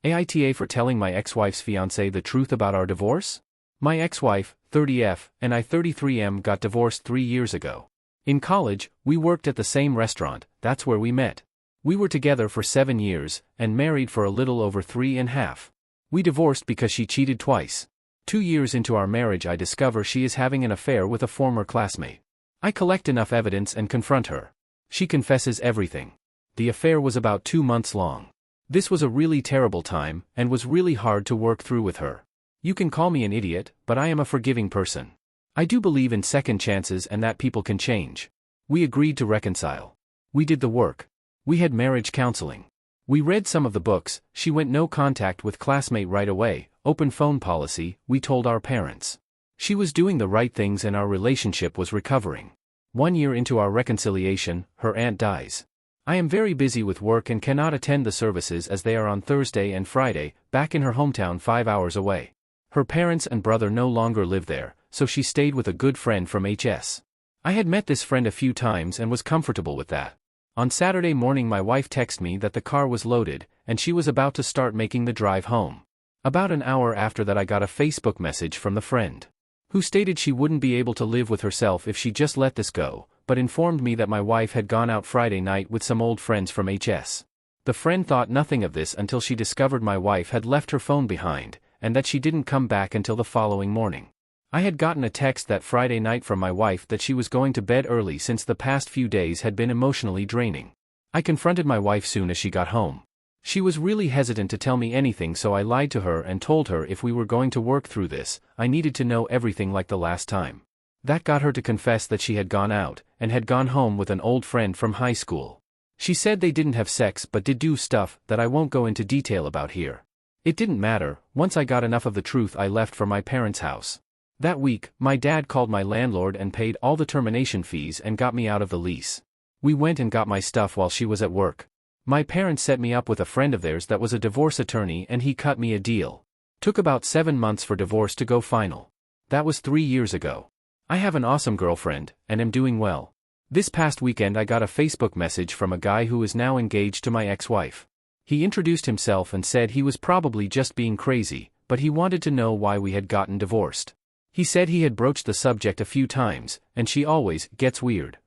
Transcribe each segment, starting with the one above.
AITA for telling my ex-wife's fiancé the truth about our divorce? My ex-wife, 30F, and I 33M got divorced 3 years ago. In college, we worked at the same restaurant, that's where we met. We were together for 7 years, and married for a little over 3.5. We divorced because she cheated twice. 2 years into our marriage I discover she is having an affair with a former classmate. I collect enough evidence and confront her. She confesses everything. The affair was about 2 months long. This was a really terrible time, and was really hard to work through with her. You can call me an idiot, but I am a forgiving person. I do believe in second chances and that people can change. We agreed to reconcile. We did the work. We had marriage counseling. We read some of the books. She went no contact with classmate right away, open phone policy, we told our parents. She was doing the right things and our relationship was recovering. 1 year into our reconciliation, her aunt dies. I am very busy with work and cannot attend the services as they are on Thursday and Friday, back in her hometown 5 hours away. Her parents and brother no longer live there, so she stayed with a good friend from HS. I had met this friend a few times and was comfortable with that. On Saturday morning my wife texted me that the car was loaded, and she was about to start making the drive home. About an hour after that I got a Facebook message from the friend, who stated she wouldn't be able to live with herself if she just let this go, but informed me that my wife had gone out Friday night with some old friends from HS. The friend thought nothing of this until she discovered my wife had left her phone behind, and that she didn't come back until the following morning. I had gotten a text that Friday night from my wife that she was going to bed early since the past few days had been emotionally draining. I confronted my wife soon as she got home. She was really hesitant to tell me anything, so I lied to her and told her if we were going to work through this, I needed to know everything like the last time. That got her to confess that she had gone out, and had gone home with an old friend from high school. She said they didn't have sex but did do stuff that I won't go into detail about here. It didn't matter. Once I got enough of the truth I left for my parents' house. That week, my dad called my landlord and paid all the termination fees and got me out of the lease. We went and got my stuff while she was at work. My parents set me up with a friend of theirs that was a divorce attorney and he cut me a deal. Took about 7 months for divorce to go final. That was 3 years ago. I have an awesome girlfriend, and am doing well. This past weekend I got a Facebook message from a guy who is now engaged to my ex-wife. He introduced himself and said he was probably just being crazy, but he wanted to know why we had gotten divorced. He said he had broached the subject a few times, and she always gets weird.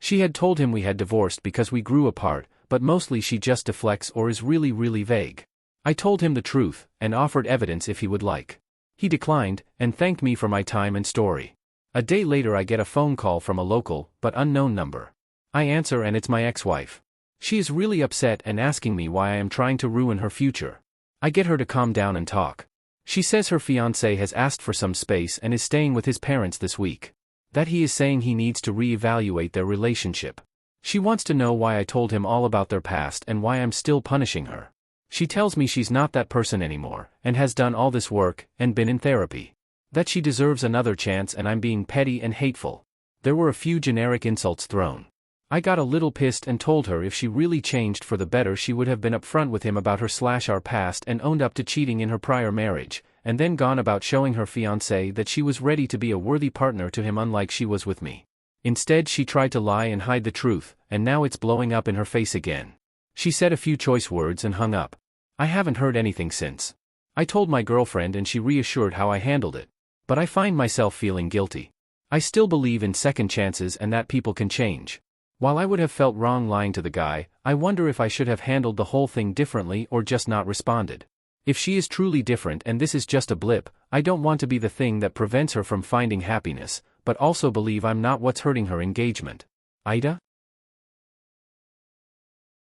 She had told him we had divorced because we grew apart, but mostly she just deflects or is really vague. I told him the truth, and offered evidence if he would like. He declined, and thanked me for my time and story. A day later I get a phone call from a local, but unknown number. I answer and it's my ex-wife. She is really upset and asking me why I am trying to ruin her future. I get her to calm down and talk. She says her fiancé has asked for some space and is staying with his parents this week. That he is saying he needs to reevaluate their relationship. She wants to know why I told him all about their past and why I'm still punishing her. She tells me she's not that person anymore, and has done all this work, and been in therapy. That she deserves another chance and I'm being petty and hateful. There were a few generic insults thrown. I got a little pissed and told her if she really changed for the better she would have been upfront with him about her/our past and owned up to cheating in her prior marriage, and then gone about showing her fiancé that she was ready to be a worthy partner to him unlike she was with me. Instead she tried to lie and hide the truth, and now it's blowing up in her face again. She said a few choice words and hung up. I haven't heard anything since. I told my girlfriend and she reassured how I handled it. But I find myself feeling guilty. I still believe in second chances and that people can change. While I would have felt wrong lying to the guy, I wonder if I should have handled the whole thing differently or just not responded. If she is truly different and this is just a blip, I don't want to be the thing that prevents her from finding happiness, but also believe I'm not what's hurting her engagement. AITA?